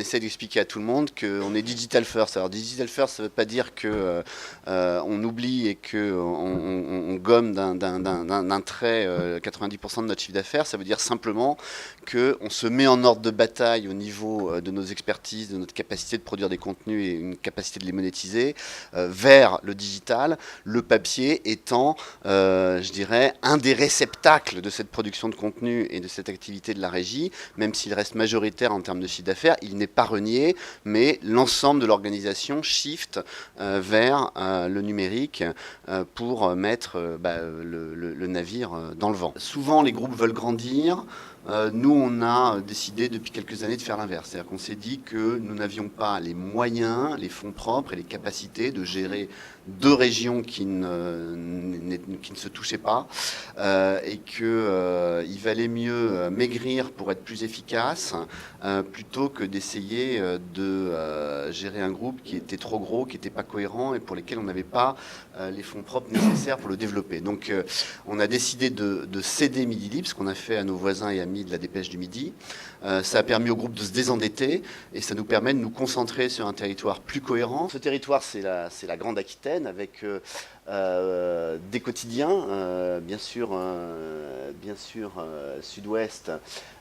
essaie d'expliquer à tout le monde qu'on est digital first. Alors digital first, ça ne veut pas dire que on oublie et qu'on gomme d'un trait 90% de notre chiffre d'affaires. Ça veut dire simplement qu'on se met en ordre de bataille au niveau de nos expertises, de notre capacité de produire des contenus et une capacité de les monétiser vers le digital, le papier étant, je dirais, un des réceptacles de cette production de contenu et de cette activité de la régie, même s'il reste majoritaire en termes de chiffre d'affaires, il n'est pas renié, mais l'ensemble de l'organisation shift vers le numérique pour mettre le navire dans le vent. Souvent, les groupes veulent grandir. Nous, on a décidé depuis quelques années de faire l'inverse. C'est-à-dire qu'on s'est dit que nous n'avions pas les moyens, les fonds propres et les capacités de gérer deux régions qui ne se touchaient pas et qu'il valait mieux maigrir pour être plus efficace plutôt que d'essayer de gérer un groupe qui était trop gros, qui n'était pas cohérent et pour lesquels on n'avait pas les fonds propres nécessaires pour le développer. Donc on a décidé de céder Midi Libre, ce qu'on a fait à nos voisins et amis de la Dépêche du Midi. Ça a permis au groupe de se désendetter et ça nous permet de nous concentrer sur un territoire plus cohérent. Ce territoire, c'est la Grande Aquitaine avec des quotidiens, bien sûr Sud-Ouest,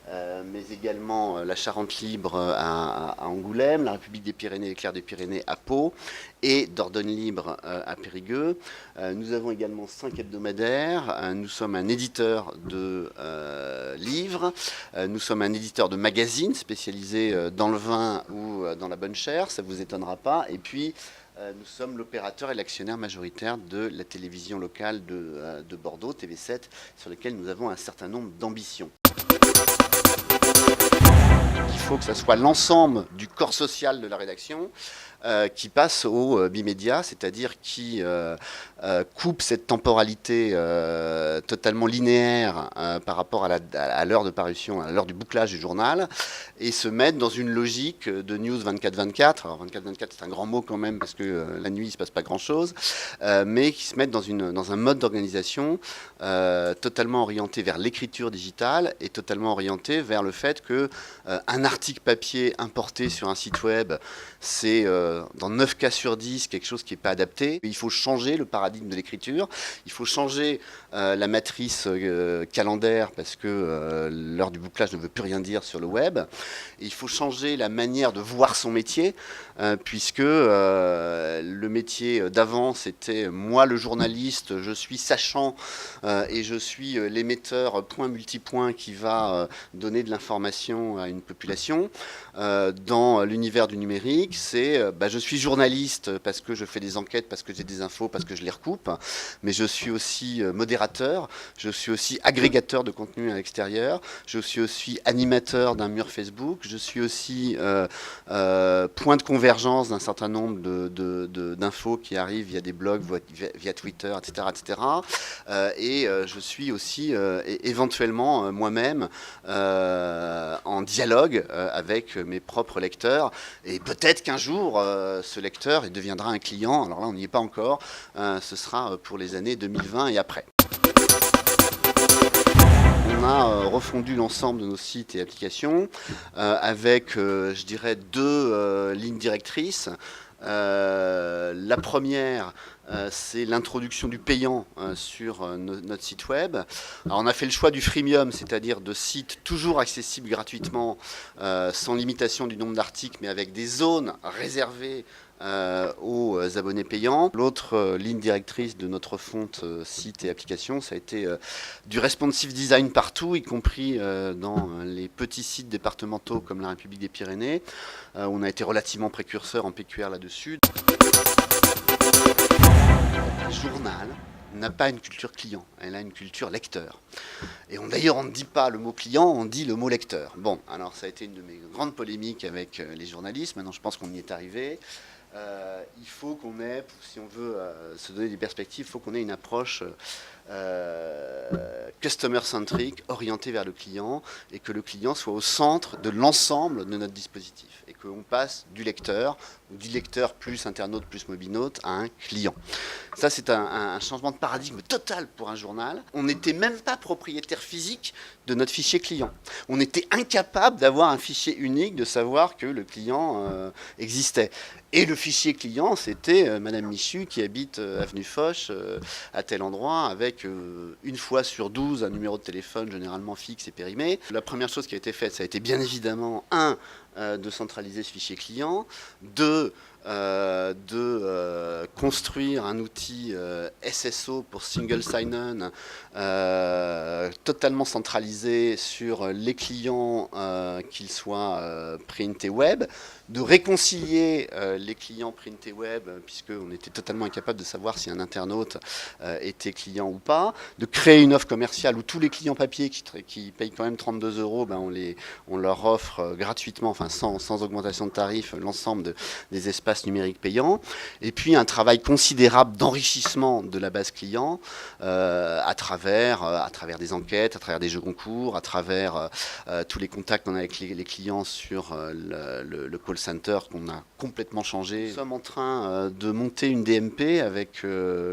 mais également la Charente Libre à Angoulême, la République des Pyrénées, les Clairs des Pyrénées à Pau et Dordogne Libre à Périgueux. Nous avons également 5 hebdomadaires, nous sommes un éditeur de livres, nous sommes un éditeur de magazines spécialisés dans le vin ou dans la bonne chère, ça ne vous étonnera pas, et puis nous sommes l'opérateur et l'actionnaire majoritaire de la télévision locale de Bordeaux, TV7, sur laquelle nous avons un certain nombre d'ambitions. Il faut que ça soit l'ensemble du corps social de la rédaction qui passe au bimédia, c'est-à-dire qui coupe cette temporalité totalement linéaire par rapport à l'heure de parution, à l'heure du bouclage du journal, et se mettre dans une logique de news 24-24. Alors 24-24, c'est un grand mot quand même, parce que la nuit, il ne se passe pas grand-chose, mais qui se mettent dans un mode d'organisation totalement orienté vers l'écriture digitale et totalement orienté vers le fait qu'un article papier importé sur un site web, c'est dans 9 cas sur 10 quelque chose qui n'est pas adapté. Il faut changer le paradigme de l'écriture, il faut changer la matrice calendaire parce que l'heure du bouclage ne veut plus rien dire sur le web. Et il faut changer la manière de voir son métier puisque le métier d'avant c'était moi le journaliste, je suis sachant et je suis l'émetteur point multipoint qui va donner de l'information à une population. Dans l'univers du numérique, c'est je suis journaliste parce que je fais des enquêtes, parce que j'ai des infos, parce que je les recoupe, mais je suis aussi modérateur, je suis aussi agrégateur de contenu à l'extérieur, je suis aussi animateur d'un mur Facebook, je suis aussi point de convergence d'un certain nombre d'infos qui arrivent via des blogs, via Twitter, etc. etc. Et je suis aussi éventuellement moi-même en dialogue avec mes propres lecteurs, et peut-être qu'un jour ce lecteur deviendra un client. Alors là on n'y est pas encore, ce sera pour les années 2020 et après. On a refondu l'ensemble de nos sites et applications avec, je dirais, deux lignes directrices. La première, c'est l'introduction du payant sur notre site web. Alors, on a fait le choix du freemium, c'est-à-dire de sites toujours accessibles gratuitement, sans limitation du nombre d'articles, mais avec des zones réservées aux abonnés payants. L'autre ligne directrice de notre fonte site et application, ça a été du responsive design partout, y compris dans les petits sites départementaux comme la République des Pyrénées. On a été relativement précurseur en PQR là-dessus. Le journal n'a pas une culture client, elle a une culture lecteur. Et d'ailleurs, on ne dit pas le mot client, on dit le mot lecteur. Bon, alors ça a été une de mes grandes polémiques avec les journalistes, maintenant je pense qu'on y est arrivé. Il faut qu'on ait, si on veut se donner des perspectives, il faut qu'on ait une approche customer-centric, orienté vers le client, et que le client soit au centre de l'ensemble de notre dispositif, et qu'on passe du lecteur plus internaute plus mobinaute à un client. Ça, c'est un changement de paradigme total pour un journal. On n'était même pas propriétaire physique de notre fichier client. On était incapable d'avoir un fichier unique, de savoir que le client existait. Et le fichier client, c'était Madame Michu qui habite avenue Foch, à tel endroit, avec une fois sur 12 un numéro de téléphone généralement fixe et périmé. La première chose qui a été faite, ça a été bien évidemment, de centraliser ce fichier client, de construire un outil SSO pour Single Sign-On totalement centralisé sur les clients, qu'ils soient print et web, de réconcilier les clients print et web, puisqu'on était totalement incapable de savoir si un internaute était client ou pas, de créer une offre commerciale où tous les clients papier qui payent quand même 32 €, ben on leur offre gratuitement, enfin sans augmentation de tarif, l'ensemble des espaces numériques payants, et puis un travail considérable d'enrichissement de la base client à travers des enquêtes, à travers des jeux concours, à travers tous les contacts qu'on a avec les clients sur le call center qu'on a complètement changé. Nous sommes en train de monter une DMP avec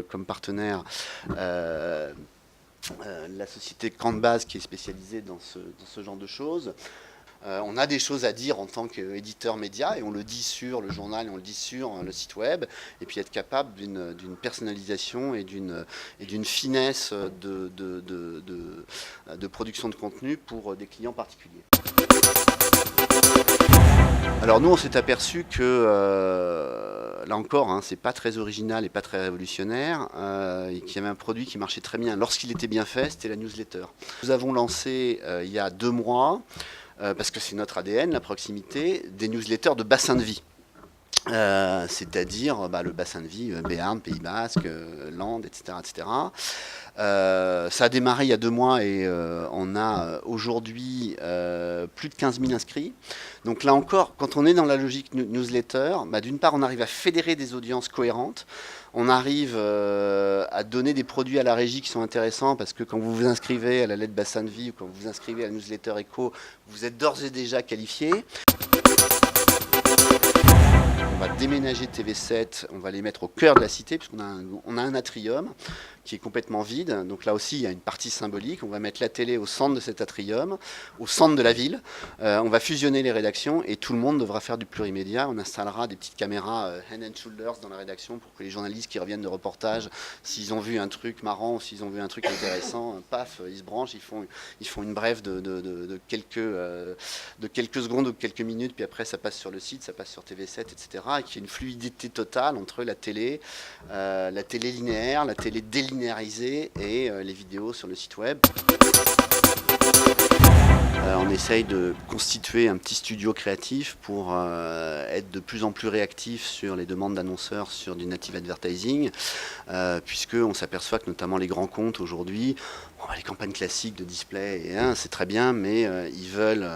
comme partenaire la société Canbase qui est spécialisée dans ce genre de choses. On a des choses à dire en tant qu'éditeur média, et on le dit sur le journal et on le dit sur le site web, et puis être capable d'une personnalisation et d'une finesse de production de contenu pour des clients particuliers. Alors nous, on s'est aperçu que, là encore, c'est pas très original et pas très révolutionnaire, et qu'il y avait un produit qui marchait très bien lorsqu'il était bien fait, c'était la newsletter. Nous avons lancé il y a 2 mois, parce que c'est notre ADN, la proximité, des newsletters de bassin de vie. C'est-à-dire le bassin de vie, Béarn, Pays Basque, Landes, etc. etc. Ça a démarré il y a 2 mois et on a aujourd'hui plus de 15 000 inscrits. Donc là encore, quand on est dans la logique newsletter, d'une part on arrive à fédérer des audiences cohérentes, on arrive à donner des produits à la régie qui sont intéressants, parce que quand vous vous inscrivez à la lettre bassin de vie ou quand vous vous inscrivez à la newsletter éco, vous êtes d'ores et déjà qualifié. On va déménager TV7, on va les mettre au cœur de la cité, puisqu'on a un atrium qui est complètement vide. Donc là aussi, il y a une partie symbolique. On va mettre la télé au centre de cet atrium, au centre de la ville. On va fusionner les rédactions et tout le monde devra faire du plurimédia. On installera des petites caméras Head and Shoulders dans la rédaction pour que les journalistes qui reviennent de reportage, s'ils ont vu un truc marrant ou s'ils ont vu un truc intéressant, paf, ils se branchent, ils font une brève de quelques secondes ou quelques minutes, puis après ça passe sur le site, ça passe sur TV7, etc. Et qu'il y ait une fluidité totale entre la télé linéaire, la télé délinéarisée et les vidéos sur le site web. On essaye de constituer un petit studio créatif pour être de plus en plus réactif sur les demandes d'annonceurs sur du native advertising, puisqu'on s'aperçoit que notamment les grands comptes aujourd'hui, les campagnes classiques de display, c'est très bien, mais ils veulent,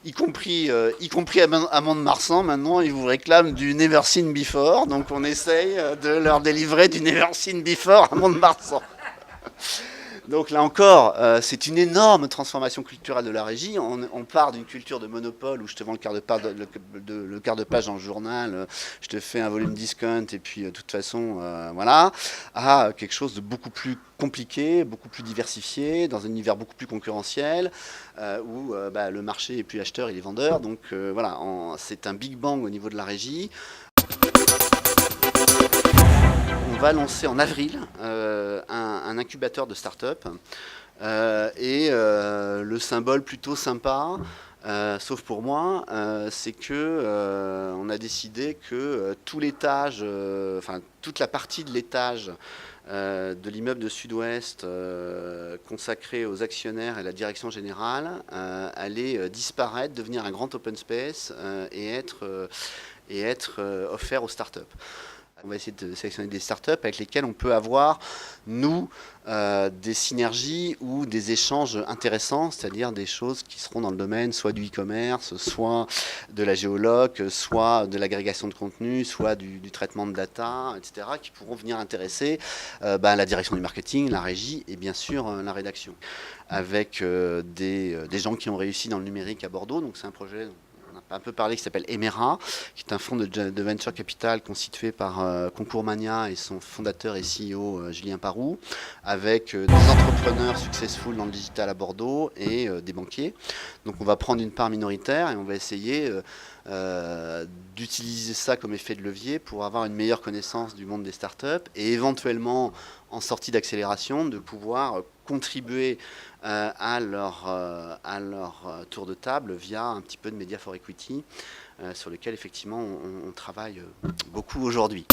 y compris à Mont-de-Marsan, maintenant ils vous réclament du Never Seen Before, donc on essaye de leur délivrer du Never Seen Before à Mont-de-Marsan. Donc là encore, c'est une énorme transformation culturelle de la régie. On part d'une culture de monopole où je te vends le quart de page dans le journal, je te fais un volume discount et puis de toute façon, voilà, à quelque chose de beaucoup plus compliqué, beaucoup plus diversifié, dans un univers beaucoup plus concurrentiel, où le marché est plus acheteur, il est vendeur. Donc voilà, c'est un big bang au niveau de la régie. On va lancer en avril un incubateur de start-up et le symbole plutôt sympa, sauf pour moi, c'est que on a décidé que tout l'étage, toute la partie de l'étage de l'immeuble de Sud-Ouest consacré aux actionnaires et à la direction générale allait disparaître, devenir un grand open space et être offert aux start-up. On va essayer de sélectionner des startups avec lesquelles on peut avoir, nous, des synergies ou des échanges intéressants, c'est-à-dire des choses qui seront dans le domaine soit du e-commerce, soit de la géologue, soit de l'agrégation de contenu, soit du traitement de data, etc., qui pourront venir intéresser la direction du marketing, la régie et bien sûr la rédaction. Avec des gens qui ont réussi dans le numérique à Bordeaux, donc c'est un projet... On a un peu parlé, qui s'appelle Emera, qui est un fonds de venture capital constitué par Concours Mania et son fondateur et CEO Julien Parou, avec des entrepreneurs successful dans le digital à Bordeaux et des banquiers. Donc on va prendre une part minoritaire et on va essayer d'utiliser ça comme effet de levier pour avoir une meilleure connaissance du monde des startups et éventuellement, en sortie d'accélération, de pouvoir contribuer à leur tour de table via un petit peu de Media for Equity sur lequel effectivement on travaille beaucoup aujourd'hui.